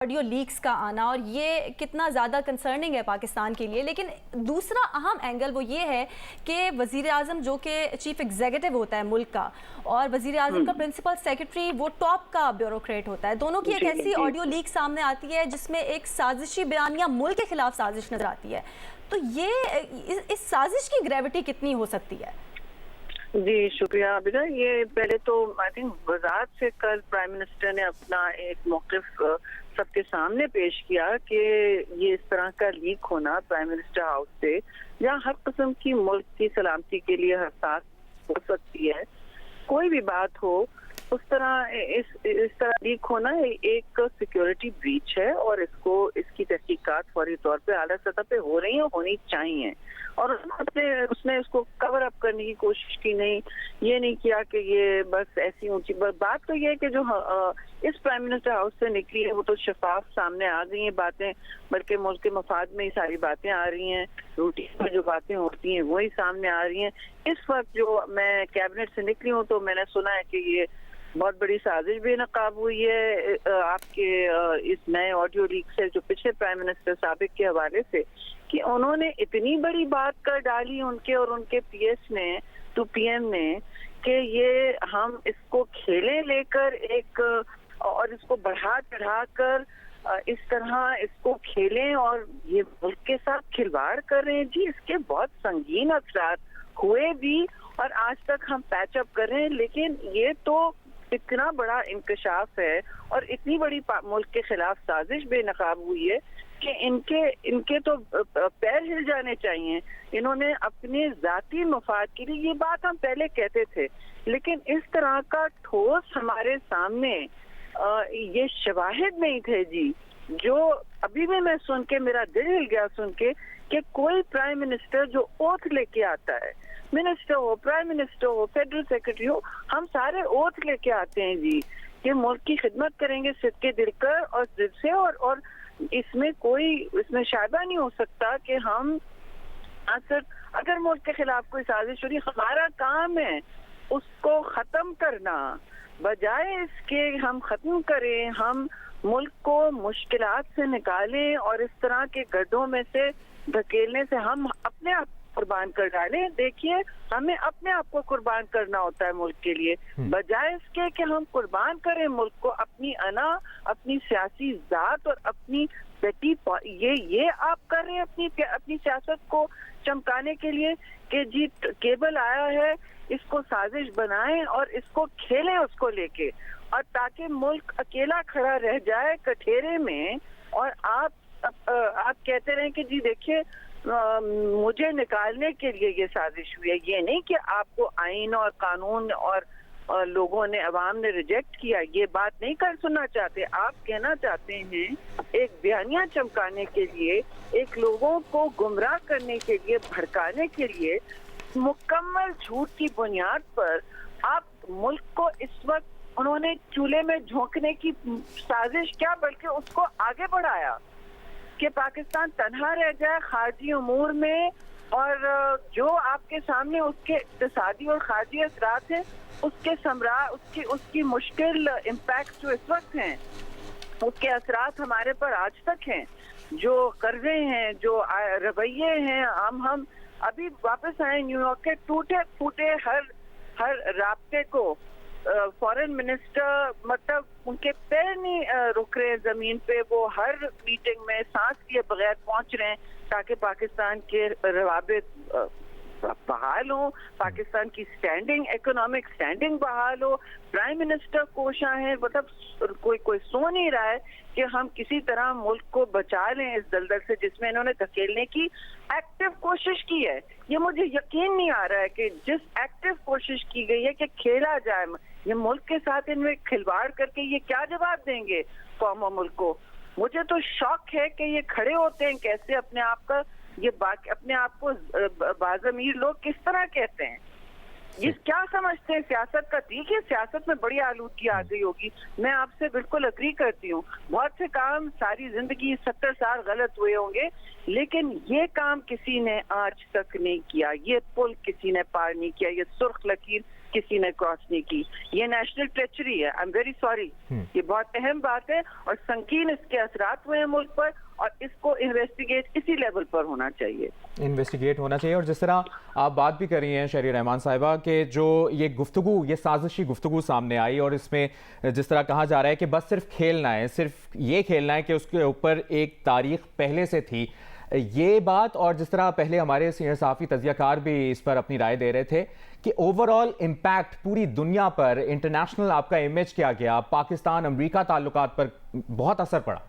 Audio leaks का आना, और ये कितना ज़्यादा कंसर्निंग है पाकिस्तान के लिए। लेकिन दूसरा अहम एंगल वो ये है कि वज़ीर आज़म जो कि चीफ एग्जीक्यूटिव होता है मुल्क का, और वज़ीर आज़म का प्रिंसिपल सेक्रेटरी वो टॉप का ब्यूरोक्रेट होता है, दोनों की एक ऐसी ऑडियो लीक सामने आती है जिसमें एक साजिशी बयानिया मुल्क के खिलाफ साजिश नजर आती है। तो ये इस साजिश की ग्रेविटी कितनी हो सकती है? जी शुक्रिया आबिदा। ये पहले तो आई थिंक वजारत से कल प्राइम मिनिस्टर ने अपना एक मौक़िफ़ सबके सामने पेश किया कि ये इस तरह का लीक होना प्राइम मिनिस्टर हाउस से जहाँ हर किस्म की मुल्क की सलामती के लिए हसास हो सकती है, कोई भी बात हो, उस तरह इस तरह लीक होना एक सिक्योरिटी ब्रीच है और इसकी तहकीकात फौरी तौर पे आला सतह पे हो रही है, होनी चाहिए। और उसने उसको कवर अप करने की कोशिश की नहीं, ये नहीं किया कि ये बस ऐसी ऊंची बात। तो ये है कि जो इस प्राइम मिनिस्टर हाउस से निकली है वो तो शफाफ सामने आ गई हैं बातें, बल्कि मुल्क के मफाद में ही सारी बातें आ रही हैं, रूटीन में जो बातें होती हैं वही सामने आ रही हैं। इस वक्त जो मैं कैबिनेट से निकली हूँ तो मैंने सुना है कि ये बहुत बड़ी साजिश बेनकाब हुई है आपके इस नए ऑडियो लीक से, जो पिछले प्राइम मिनिस्टर साबिक के हवाले से, कि उन्होंने इतनी बड़ी बात कर डाली उनके और उनके पीएस ने तो पीएम ने कि ये हम इसको खेले लेकर एक और इसको बढ़ा चढ़ा कर इस तरह इसको खेलें और ये मुल्क के साथ खिलवाड़ कर रहे हैं। जी इसके बहुत संगीन असरात हुए भी और आज तक हम पैचअप कर रहे हैं, लेकिन ये तो इतना बड़ा इंकशाफ है और इतनी बड़ी मुल्क के खिलाफ साजिश बेनकाब हुई है कि इनके तो पैर हिल जाने चाहिए। इन्होंने अपने जाती मफाद के लिए, ये बात हम पहले कहते थे, लेकिन इस तरह का ठोस हमारे सामने ये शवाहिद नहीं थे जी, जो अभी भी मैं सुन के मेरा दिल हिल गया सुन के कि कोई प्राइम मिनिस्टर जो ओथ लेके आता है, मिनिस्टर हो, प्राइम मिनिस्टर हो, फेडरल सेक्रेटरी हो, हम सारे ओथ लेके आते हैं जी कि मुल्क की खिदमत करेंगे सिद्के दिल कर और दिल से, और इसमें शायबा नहीं हो सकता कि हम अगर मुल्क के खिलाफ कोई साजिश हो रही, हमारा काम है उसको खत्म करना, बजाय इसके हम खत्म करें, हम मुल्क को मुश्किलात से निकालें और इस तरह के गड्ढों में से धकेलने से हम अपने आप कुर्बान कर डालें। देखिए हमें अपने आप को कुर्बान करना होता है मुल्क के लिए, बजाय इसके कि हम कुर्बान करें मुल्क को अपनी अना, अपनी सियासी जात और अपनी बेटी, ये आप कर रहे हैं अपनी सियासत को चमकाने के लिए कि जी केबल आया है, इसको साजिश बनाएं और इसको खेलें उसको लेके, और ताकि मुल्क अकेला खड़ा रह जाए कठेरे में और आप कहते रहें कि जी देखिए मुझे निकालने के लिए ये साजिश हुई है। ये नहीं कि आपको आईन और कानून और लोगों ने, अवाम ने रिजेक्ट किया, ये बात नहीं कर सुनना चाहते। आप कहना चाहते हैं एक बयानिया चमकाने के लिए, एक लोगों को गुमराह करने के लिए, भड़काने के लिए, मुकम्मल झूठ की बुनियाद पर आप मुल्क को इस वक्त उन्होंने चूल्हे में झोंकने की साजिश क्या बल्कि उसको आगे बढ़ाया कि पाकिस्तान तन्हा रह जाए खारजी उमूर में, और जो आपके सामने उसके इक़्तिसादी और खारजी असरात हैं, उसकी मुश्किल इम्पैक्ट जो इस वक्त हैं, उसके असरात हमारे पर आज तक हैं, जो कर्जे हैं, जो रवैये हैं। हम अभी वापस आए न्यूयॉर्क के, टूटे फूटे हर राब्ते को फॉरेन मिनिस्टर, मतलब उनके पैर नहीं रुक रहे जमीन पे, वो हर मीटिंग में सांस लिए बगैर पहुंच रहे हैं ताकि पाकिस्तान के रवाबित बहाल हो, पाकिस्तान की इकोनॉमिक स्टैंडिंग बहाल हो। प्राइम मिनिस्टर कोशा है, मतलब कोई सो नहीं रहा है कि हम किसी तरह मुल्क को बचा लें इस दलदल से जिसमें इन्होंने धकेलने की एक्टिव कोशिश की है। ये मुझे यकीन नहीं आ रहा है कि जिस एक्टिव कोशिश की गई है कि खेला जाए, ये मुल्क के साथ इनमें खिलवाड़ करके ये क्या जवाब देंगे कौम और मुल्क को। मुझे तो शौक है कि ये खड़े होते हैं कैसे अपने आप को बाज़मीर लोग किस तरह कहते हैं, ये क्या समझते हैं सियासत का। ठीक है, सियासत में बड़ी आलूदगी आ गई होगी, मैं आपसे बिल्कुल अग्री करती हूँ, बहुत से काम सारी जिंदगी 70 साल गलत हुए होंगे, लेकिन ये काम किसी ने आज तक नहीं किया, ये पुल किसी ने पार नहीं किया, ये सुर्ख लकीर किसी ने क्रॉस नहीं की। ये नेशनल ट्रेचरी है, आई एम वेरी सॉरी। ये बहुत अहम बात है और संगीन इसके असरात हुए हैं मुल्क पर, और इसको इन्वेस्टिगेट इसी लेवल पर होना चाहिए, इन्वेस्टिगेट होना चाहिए। और जिस तरह आप बात भी कर रही हैं शहरी रहमान साहिबा के, जो ये गुफ्तगू, ये साजिशी गुफ्तगू सामने आई और इसमें जिस तरह कहा जा रहा है कि बस सिर्फ खेलना है, सिर्फ ये खेलना है कि उसके ऊपर एक तारीख पहले से थी, ये बात, और जिस तरह पहले हमारे सीनियर सहाफ़ी तजियाकार भी इस पर अपनी राय दे रहे थे कि ओवरऑल इम्पैक्ट पूरी दुनिया पर, इंटरनेशनल आपका इमेज क्या गया, पाकिस्तान अमेरिका ताल्लुकात पर बहुत असर पड़ा।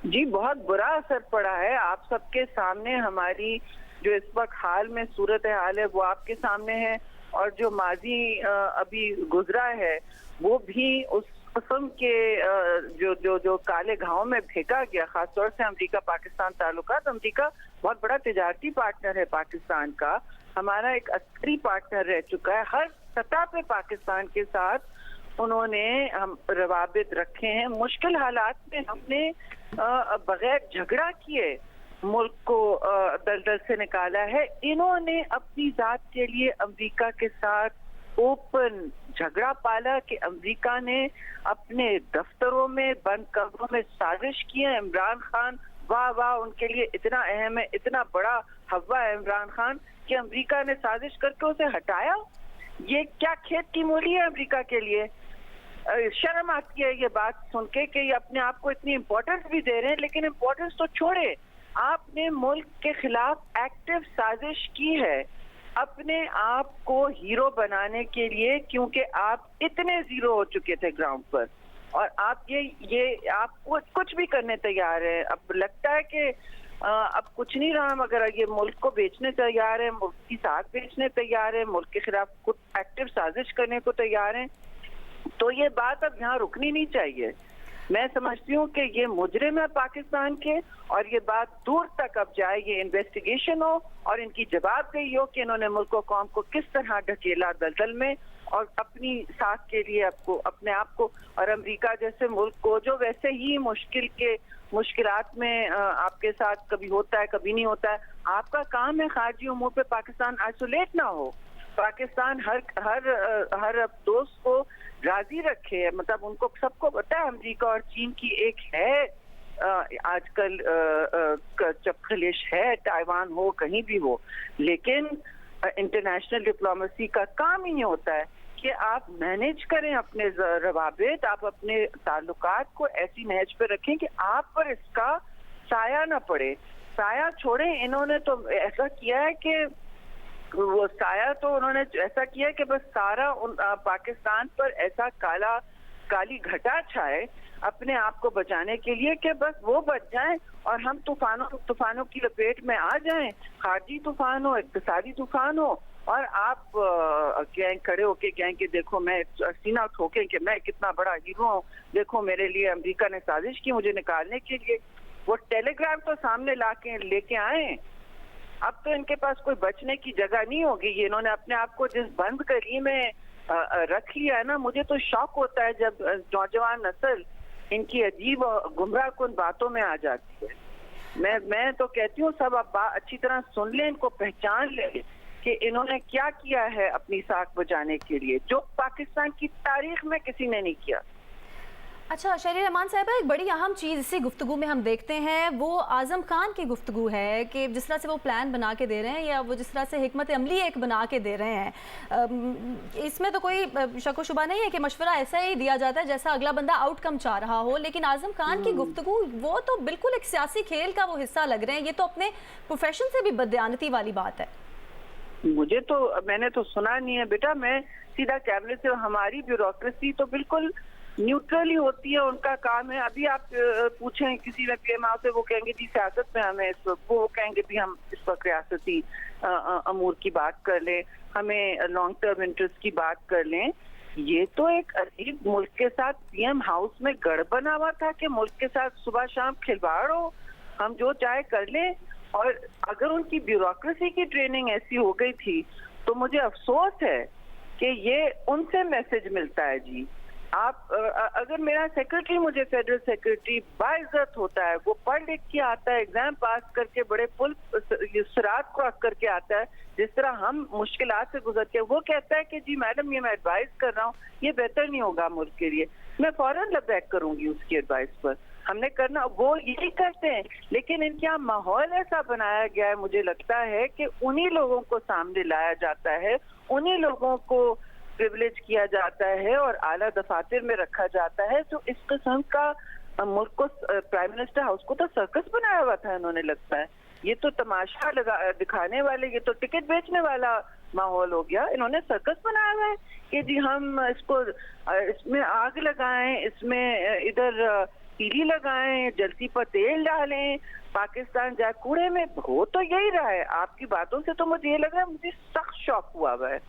जी बहुत बुरा असर पड़ा है। आप सबके सामने हमारी जो इस वक्त हाल में सूरत हाल है वो आपके सामने है, और जो माजी अभी गुजरा है वो भी उस किस्म के जो काले घाव में फेंका गया, खासतौर से अमेरिका पाकिस्तान ताल्लुकात। अमेरिका बहुत बड़ा तिजारती पार्टनर है पाकिस्तान का, हमारा एक अस्करी पार्टनर रह चुका है। हर सतह पे पाकिस्तान के साथ उन्होंने हम रवाबित रखे हैं। मुश्किल हालात में हमने बगैर झगड़ा किए मुल्क को दलदल से निकाला है। इन्होंने अपनी जात के लिए अमेरिका के साथ ओपन झगड़ा पाला कि अमेरिका ने अपने दफ्तरों में बंद कमरों में साजिश की है। इमरान खान, वाह वाह, उनके लिए इतना अहम है, इतना बड़ा हवा है इमरान खान कि अमेरिका ने साजिश करके उसे हटाया। ये क्या खेत की मूली है अमेरिका के लिए। शर्म आती है ये बात सुन के कि ये अपने आप को इतनी इम्पोर्टेंस भी दे रहे हैं, लेकिन इम्पोर्टेंस तो छोड़े, आपने मुल्क के खिलाफ एक्टिव साजिश की है अपने आप को हीरो बनाने के लिए, क्योंकि आप इतने जीरो हो चुके थे ग्राउंड पर, और आप ये आप कुछ भी करने तैयार हैं। अब लगता है कि अब कुछ नहीं रहा, मगर ये मुल्क को बेचने तैयार है, मुल्क की साथ बेचने तैयार है, मुल्क के खिलाफ कुछ एक्टिव साजिश करने को तैयार है। तो ये बात अब यहाँ रुकनी नहीं चाहिए। मैं समझती हूँ कि ये मुजरिम है पाकिस्तान के, और ये बात दूर तक अब जाए, ये इन्वेस्टिगेशन हो और इनकी जवाबदेही हो कि इन्होंने मुल्क और कौम को किस तरह ढकेला दलदल में, और अपनी साथ के लिए आपको, अपने आप को और अमेरिका जैसे मुल्क को, जो वैसे ही मुश्किलात में आपके साथ कभी होता है कभी नहीं होता है। आपका काम है खारजी उमूर पे पाकिस्तान आइसोलेट ना हो, पाकिस्तान हर दोस्त को राजी रखे। मतलब उनको सबको पता है अमेरिका और चीन की एक है आजकल चपखलिश है, ताइवान हो कहीं भी हो, लेकिन इंटरनेशनल डिप्लोमेसी का काम ही नहीं होता है कि आप मैनेज करें अपने रवाबित, आप अपने ताल्लुकात को ऐसी नहज पे रखें कि आप पर इसका साया ना पड़े। साया छोड़ें, इन्होंने तो ऐसा किया है कि वो साया तो उन्होंने ऐसा किया कि बस सारा पाकिस्तान पर ऐसा काली घटा छाए अपने आप को बचाने के लिए कि बस वो बच जाएं और हम तूफानों की लपेट में आ जाएं, खारजी तूफान हो, इक्तिसादी तूफान हो, और आप कहें खड़े होके कहें कि देखो मैं सीना ठोके कि मैं कितना बड़ा हीरो हूँ, देखो मेरे लिए अमेरिका ने साजिश की मुझे निकालने के लिए। वो टेलीग्राम तो सामने लेके आए, अब तो इनके पास कोई बचने की जगह नहीं होगी। ये इन्होंने अपने आप को जिस बंद गली में रख लिया है ना, मुझे तो शौक होता है जब नौजवान नस्ल इनकी अजीब गुमराह कुन बातों में आ जाती है। मैं तो कहती हूँ सब अब अच्छी तरह सुन लें, इनको पहचान लें कि इन्होंने क्या किया है अपनी साख बचाने के लिए, जो पाकिस्तान की तारीख में किसी ने नहीं किया। अच्छा शहरी रहमान साहिबा, एक बड़ी अहम चीज़ इसी गुफ्तगू में हम देखते हैं वो आज़म खान की गुफ्तगू है कि जिस तरह से वो प्लान बना के दे रहे हैं या वो जिस तरह से हिकमत अमली एक बना के दे रहे हैं, इसमें तो कोई शक व शुबा नहीं है कि मशवरा ऐसा ही दिया जाता है जैसा अगला बंदा आउटकम चाह रहा हो। लेकिन आज़म खान की गुफ्तगू वो तो बिल्कुल एक सियासी खेल का वो हिस्सा लग रहे हैं। ये तो अपने प्रोफेशन से भी बदयानती वाली बात है। मैंने तो सुना नहीं है बेटा, मैं सीधा कैबिनेट से, हमारी ब्यूरोक्रेसी तो बिल्कुल न्यूट्रल ही होती है, उनका काम है। अभी आप पूछें किसी में पीएमओ से, वो कहेंगे जी सियासत में हमें वो कहेंगे भी हम इस वक्त रियासती अमूर की बात कर लें, हमें लॉन्ग टर्म इंटरेस्ट की बात कर लें। ये तो एक अजीब मुल्क के साथ पीएम हाउस में गढ़ बना हुआ था कि मुल्क के साथ सुबह शाम खिलवाड़ हो, हम जो चाहे कर लें। और अगर उनकी ब्यूरोक्रेसी की ट्रेनिंग ऐसी हो गई थी तो मुझे अफसोस है कि ये उनसे मैसेज मिलता है जी आप अगर मेरा सेक्रेटरी मुझे फेडरल सेक्रेटरी बाइज्जत होता है, वो पढ़ लिख के आता है, एग्जाम पास करके बड़े पुल सिरात क्रॉस करके आता है, जिस तरह हम मुश्किलात से गुजर के, वो कहता है कि जी मैडम ये मैं एडवाइस कर रहा हूँ, ये बेहतर नहीं होगा मुल्क के लिए, मैं फौरन लबैक करूंगी उसकी एडवाइस पर। हमने करना, वो यही करते हैं, लेकिन इनके यहाँ माहौल ऐसा बनाया गया है, मुझे लगता है कि उन्हीं लोगों को सामने लाया जाता है, उन्हीं लोगों को प्रिविलेज किया जाता है और आला दफातर में रखा जाता है। तो इस किस्म का मुल्क को, प्राइम मिनिस्टर हाउस को तो सर्कस बनाया हुआ था इन्होंने, लगता है ये तो तमाशा दिखाने वाले, ये तो टिकट बेचने वाला माहौल हो गया। इन्होंने सर्कस बनाया हुआ है कि जी हम इसमें आग लगाएं, इसमें इधर तीली लगाएं, जलती पर तेल डालें, पाकिस्तान जाए कूड़े में। हो तो यही रहा है, आपकी बातों से तो मुझे ये लग रहा है, मुझे सख्त शौक हुआ है।